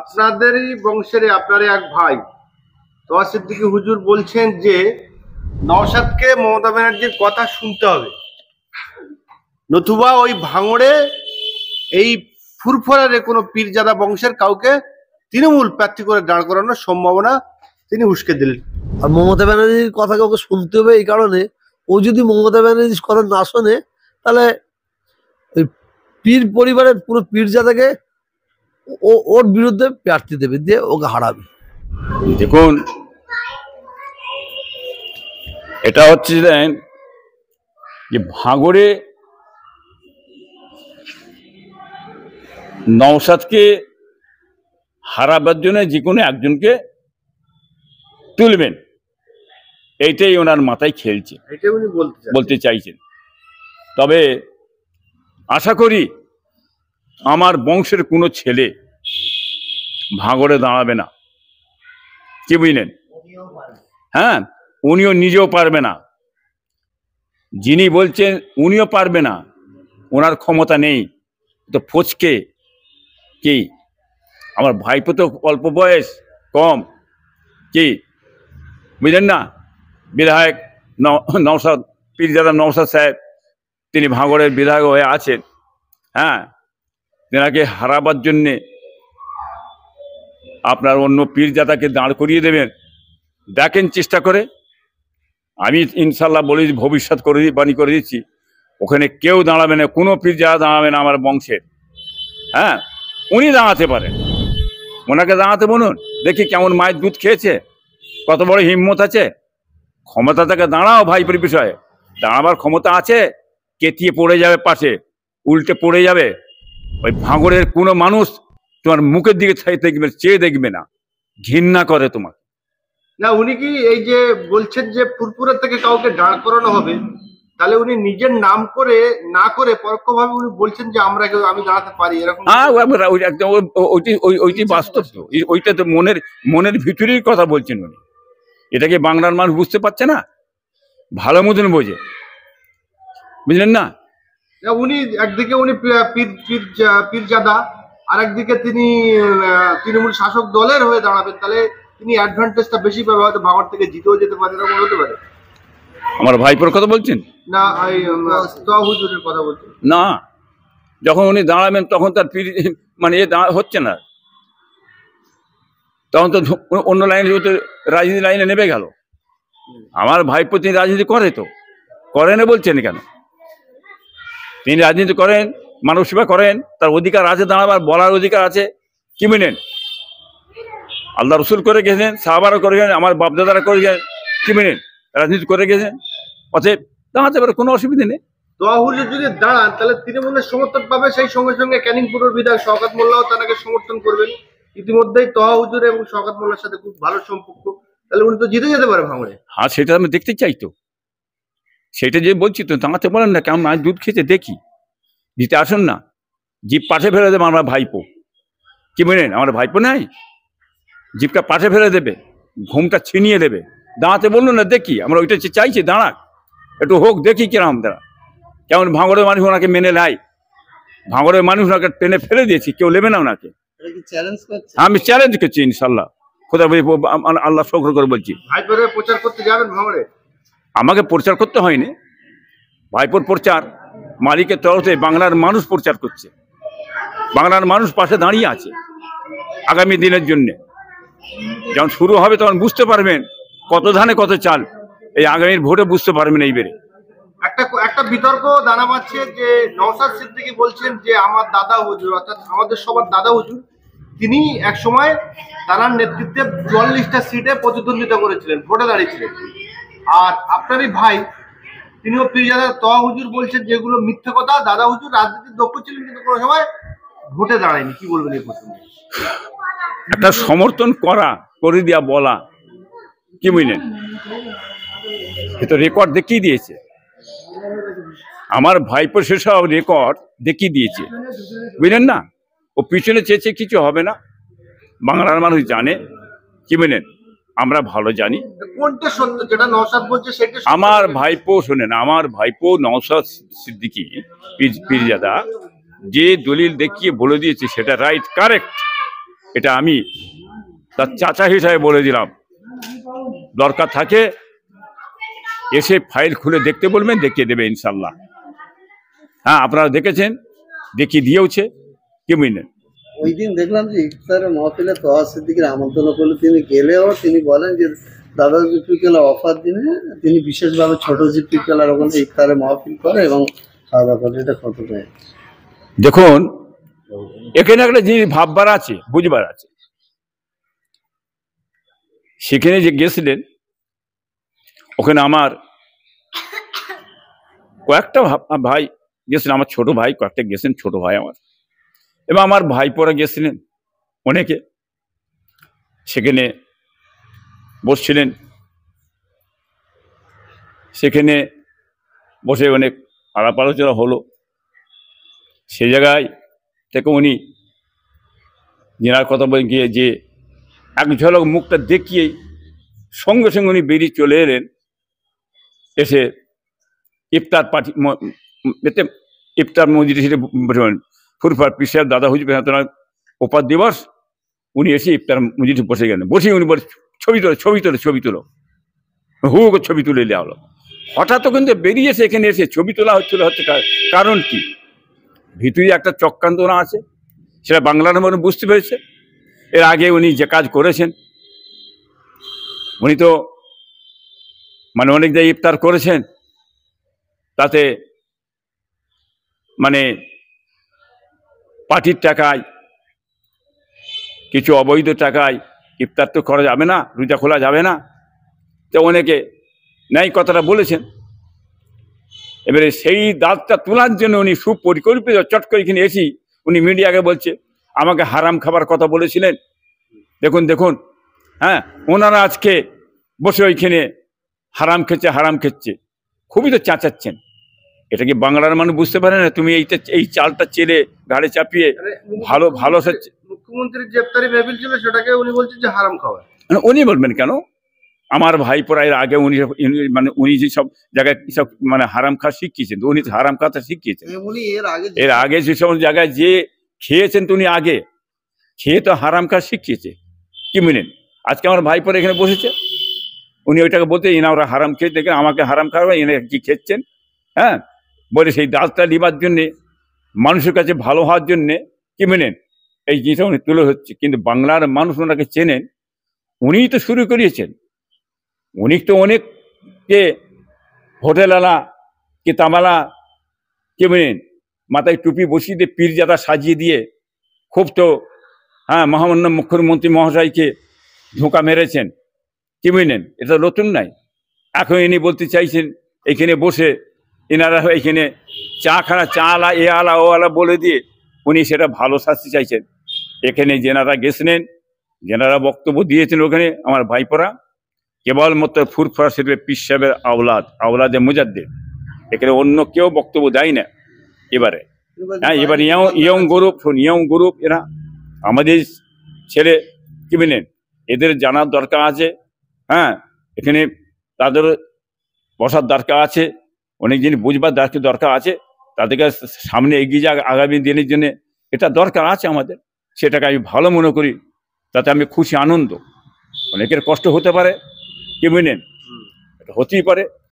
আপনাদেরই বংশের আপনার এক ভাই তোয়া সিদ্দিকী হুজুর বলছেন যে নওশাদকে মমতা ব্যানার্জির কথা শুনতে হবে, নতুবা ওই ভাঙড়ে এই ফুরফুরারে কোনো পীরজাদা বংশের কাউকে তৃণমূল প্রার্থী করে দাঁড় করানোর সম্ভাবনা তিনি উস্কে দিলেন। আর মমতা ব্যানার্জির কথা কাউকে শুনতে হবে এই কারণে, ও যদি মমতা ব্যানার্জির কথা না শোনে তাহলে ওই পীর পরিবারের পুরো পীরজাদাকে ওর বিরুদ্ধে প্রার্থী দেবে, দিয়ে ওকে হারাবে। দেখুন, এটা হচ্ছে যে ভাঙড়ে নওশাদকে হারাবার জন্য যে কোনো একজনকে তুলবেন, এইটাই ওনার মাথায় খেলছে, এটাই উনি বলতে চাইছেন। তবে আশা করি আমার বংশের কোনো ছেলে ভাঙড়ে দাঁড়াবে না, কি বুঝলেন? হ্যাঁ, উনিও নিজেও পারবে না, যিনি বলছেন উনিও পারবে না, ওনার ক্ষমতা নেই। তো ফচকে কি আমার ভাইপো তো অল্প বয়স, কম, কি বুঝলেন না? বিধায়ক নওশাদ, পীরজাদা নওশাদ সাহেব, তিনি ভাঙড়ের বিধায়ক হয়ে আছেন। হ্যাঁ, তেনাকে হারাবার জন্যে আপনার অন্য পীরজাদাকে দাঁড় করিয়ে দেবেন, দেখেন চেষ্টা করে। আমি ইনশাল্লাহ বলি, ভবিষ্যৎ বাণী করে দিচ্ছি, ওখানে কেউ দাঁড়াবে না, কোনো পীরজাদা দাঁড়াবে না আমার বংশের। হ্যাঁ, উনি দাঁড়াতে পারেন, ওনাকে দাঁড়াতে বলুন, দেখি কেমন মায়ের দুধ খেয়েছে, কত বড় হিম্মত আছে। ক্ষমতা থেকে দাঁড়াও ভাইপের বিষয়ে, দাঁড়াবার ক্ষমতা আছে, কেতিয়ে পড়ে যাবে, পাশে উল্টে পড়ে যাবে। ওই ভাঙড়ের কোনো মানুষ তোমার মুখের দিকে চেয়ে দেখবে না, ঘৃণা করে তোমার। না, উনি কি এই যে বলছেন যে ফুরফুরা থেকে কাউকে দাঁড় করানো হবে, তাহলে উনি নিজের নাম করে না করে পরোক্ষভাবে উনি বলছেন যে আমি দাঁড়াতে পারি, এরকম? ওইটি বাস্তব তো, ওইটা তো মনের ভিতরের কথা বলছেন উনি। এটাকে বাংলার মানুষ বুঝতে পারছে না, ভালো মতন বোঝে, বুঝলেন না? উনি একদিকে উনি পীরজাদা, আর একদিকে তিনি তৃণমূল শাসক দলের হয়ে দাঁড়াবেন, তাহলে তিনি অ্যাডভান্টেজটা বেশি পাবে, হয়তো ভাঙড় থেকে জিতেও যেতে পারে, এরকম হতে পারে। আমার ভাইপোর কথা বলছেন না, তোয়া হুজুরের কথা বলছেন না। যখন উনি দাঁড়াবেন তখন তার পীর মানে হচ্ছে না, তখন তো অন্য লাইনে রাজনীতি লাইনে নেমে গেল। আমার ভাইপো তিনি রাজনীতি করে না বলছেন কেন? তিনি রাজনীতি করেন, মানব সেবা করেন, তার অধিকার আছে, দাঁড়াবার বলার অধিকার আছে, কি বুঝলেন? আল্লাহ রসুল করে গেছেন, সাহাবারা করে গেছেন, আমার বাপদাদারা করে গেছেন, কি বুঝলেন? রাজনীতি করে গেছেন, অতএব দাঁড়াতে পারে, কোনো অসুবিধা নেই। তোয়া হুজুর যদি দাঁড়ান তাহলে তৃণমূলের সমর্থন পাবে, সেই সঙ্গে সঙ্গে ক্যানিং পুরের বিধায়ক শওকত মোল্লাও তাকে সমর্থন করবেন। ইতিমধ্যেই তোয়া হুজুর এবং শওকত মোল্লার সাথে খুব ভালো সম্পর্ক, তাহলে উনি তো জিতে যেতে পারে ভাঙড়ে। হ্যাঁ, সেটা আমি দেখতে চাই তো, সেটা যে বলছি তো, দাঁড়াতে বলেন না, কেমন দুধ খেতে দেখি, দিতে আসুন না, জিপ পাশে ফেলে দেবে আমার ভাইপো, কি বুঝলেন? আমার ভাইপো নাই, জিপটা পাশে ফেলে দেবে, ঘুমটা ছিনিয়ে দেবে, দাঁড়াতে বলুন না, দেখি। আমরা ওইটা চাইছি, দাঁড়াক, একটু হোক, দেখি কিরম দাঁড়া। কেমন ভাঙড়ের মানুষ ওনাকে মেনে নেয়, ভাঙড়ের মানুষ ওনাকে টেনে ফেলে দিয়েছি, কেউ নেবে না ওনাকে। আমি চ্যালেঞ্জ করছি, ইনশাল্লাহ, খোদা আল্লাহ শকর করে বলছি। ভাইপোরে প্রচার করতে যাবেন ভাঙড়ে? আমাকে প্রচার করতে হয়নি, ভাইপোর প্রচার মালিকের তরফে বাংলার মানুষ প্রচার করছে, বাংলার মানুষ পাশে দাঁড়িয়ে আছে আগামী দিনের জন্যে। যখন শুরু হবে তখন বুঝতে পারবেন কত ধানে কত চাল, এই আগামীর ভোটে বুঝতে পারবেন। এইবারে একটা বিতর্ক দানা বাঁধছে যে নওশাদ সিদ্দিকী বলছেন যে আমার দাদা হুজুর, অর্থাৎ আমাদের সবার দাদা হুজুর, তিনি এক সময় তার নেতৃত্বে 44টা সিটে প্রতিদ্বন্দ্বিতা করেছিলেন, ভোটে দাঁড়িয়েছিলেন। আর আপনারই ভাই, তিনিও পীরজাদা তোয়া হুজুর বলছেন যেগুলো মিথ্যে কথা, দাদা হুজুর রাজনীতির দক্ষ ছিলেন কিন্তু কোনো সময় ভোটে দাঁড়ায়নি। কি বলবেন এই প্রসঙ্গে? একটা সমর্থন করে দিয়া বলা, কি বুঝলেন? এ তো রেকর্ড দেখিয়ে দিয়েছে, আমার ভাইপো সেসব রেকর্ড দেখিয়ে দিয়েছে, বুঝলেন না? ও পিছনে চেয়েছে, কিছু হবে না, বাংলার মানুষ জানে, কি বুঝলেন? আমরা ভালো জানি কোনটা সত্য, যেটা নওশাদ বলছে সেটা। আমার ভাইপো শোনেন, আমার ভাইপো নওশাদ সিদ্দিকী পীরজাদা যে দলিল দেখিয়ে বলে দিয়েছে সেটা রাইট, কারেক্ট, এটা আমি তার চাচা হিসাবে বলে দিলাম। দরকার থাকে এসে ফাইল খুলে দেখতে বলবেন, দেখিয়ে দেবে ইনশাল্লাহ। হ্যাঁ, আপনারা দেখেছেন, দেখিয়ে দিয়েওছে, কি বুঝলেন। ওই দিন দেখলাম যে ইফতারের মহফিলে তোহা সিদ্দিকীর আমন্ত্রণ করলে তিনি গেলেও তিনি বলেন যে দাদা জিপি কেলা অফার দিনে তিনি বিশেষভাবে ছোট জিপি কেলার ওখানে ইফতারের মহফিল করে এবং খাওয়া দাওয়া করে। এটা কতটা? দেখুন, এখানে একটা জিনিস ভাববার আছে, বুঝবার আছে। সেখানে যে গেছিলেন, ওখানে আমার কয়েকটা ভাই গেছিলেন, আমার ছোট ভাই কয়েকটা গেছেন, ছোট ভাই আমার, এবং আমার ভাইপোরা গেছিলেন অনেকে। সেখানে বসছিলেন, সেখানে বসে অনেক আলাপ আলোচনা হলো। সেই জায়গায় থেকে উনি জেনার কথা বলে গিয়ে যে এক ঝলক মুখটা দেখিয়েই সঙ্গে সঙ্গে উনি বেরিয়ে চলে এলেন। এসে ইফতার পার্টি এতে ইফতার মসজিদে ফুরফার পীর সাহেব দাদা হুজুর মেহতার ওপার দিবস, উনি এসে ইফতার মসজিদে বসে গেলেন। বসে উনি বলে ছবি তোলো, ছবি তোলো, ছবি তোলো, হু ছবি তুলে দেওয়া হলো। হঠাৎ কিন্তু বেরিয়েছে, এখানে এসে ছবি তোলা হচ্ছিল। হচ্ছে কারণ কি, ভিতরে একটা চক্রান্তনা আছে, সেটা বাংলার মানুষ বুঝতে পেরেছে। এর আগে উনি যে কাজ করেছেন, উনি তো মানে অনেক জায়গায় ইফতার করেছেন, তাতে মানে পার্টির টাকায়, কিছু অবৈধ টাকায় ইফতার তো করা যাবে না, রোজা খোলা যাবে না, তো অনেকে ন্যায় কথাটা বলেছেন। এবারে সেই দাঁতটা তোলার জন্য উনি সুপরিকল্পিত চট করে এখানে এসি উনি মিডিয়াকে বলছে আমাকে হারাম খাবার কথা বলেছিলেন। দেখুন দেখুন, হ্যাঁ, ওনারা আজকে বসে ওইখানে হারাম খেচ্ছে, খুবই তো চাচাচ্ছেন। এটা কি বাংলার মানুষ বুঝতে পারে না? তুমি এই চালটা চেলে ঘাড়ে চাপিয়ে ভালো ভালো মুখ্যমন্ত্রীর যে ইফতারি মেহফিল ছিল সেটাকে উনি বলছেন যে হারাম খাওয়া। উনি বলবেন কেন? আমার ভাই পড়ার আগে উনি যে সব জায়গায় সব মানে হারাম খাওয়া শিখিয়েছেন, তো উনি হারাম খাওয়াটা শিখিয়েছেন। এর আগে যে সব জায়গায় যে খেয়েছেন, তো উনি আগে খেয়ে তো হারাম খাওয়া শিখিয়েছে, কি মিনেন। আজকে আমার ভাই পরে এখানে বসেছে, উনি ওইটাকে বলতে ওরা হারাম খেয়ে দেখে আমাকে হারাম খাওয়া, এনে কি খেচ্ছেন, হ্যাঁ, বলে সেই দাঁতটা নিবার জন্যে, মানুষের কাছে ভালো হওয়ার জন্যে, কি মিনেন, এই জিনিসটা উনি তুলে হচ্ছে। কিন্তু বাংলার মানুষ ওনাকে চেনেন, উনিই তো শুরু করিয়েছেন। উনি তো অনেককে হোটেলওয়ালা, কেতামালা, কে বলেন, মাথায় টুপি বসিয়ে দিয়ে পীরজাদা সাজিয়ে দিয়ে খুব তো, হ্যাঁ, মহামান্য মুখ্যমন্ত্রী মহাশয়কে ধোঁকা মেরেছেন, কি বুঝলেন। এটা নতুন নাই। এখন ইনি বলতে চাইছেন এখানে বসে এনারা এখানে চা আলা এ আলা ও আলা বলে দিয়ে উনি সেটা ভালো শাস্তি চাইছেন। এখানে যেনারা গেছিলেন, যেনারা বক্তব্য দিয়েছেন, ওখানে আমার ভাইপোরা কেবলমাত্র ফুরফুরা শরীফের পীর সাহেবের আওলাদে মুজাদ্দিদ, এখানে অন্য কেউ বক্তব্য দেয় না। এবারে হ্যাঁ, এবার ইয়ং গ্রুপ এরা আমাদের ছেলে, কি বলেন, এদের জানার দরকার আছে। হ্যাঁ, এখানে তাদের বসার দরকার আছে, অনেক জিনিস বুঝবার দরকার আছে, তাদেরকে সামনে এগিয়ে যাক আগামী দিনের জন্য, এটা দরকার আছে আমাদের। সেটাকে আমি ভালো মনে করি, তাতে আমি খুশি, আনন্দ। অনেকের কষ্ট হতে পারে, কি বুঝলেন, এটা হতেই পারে,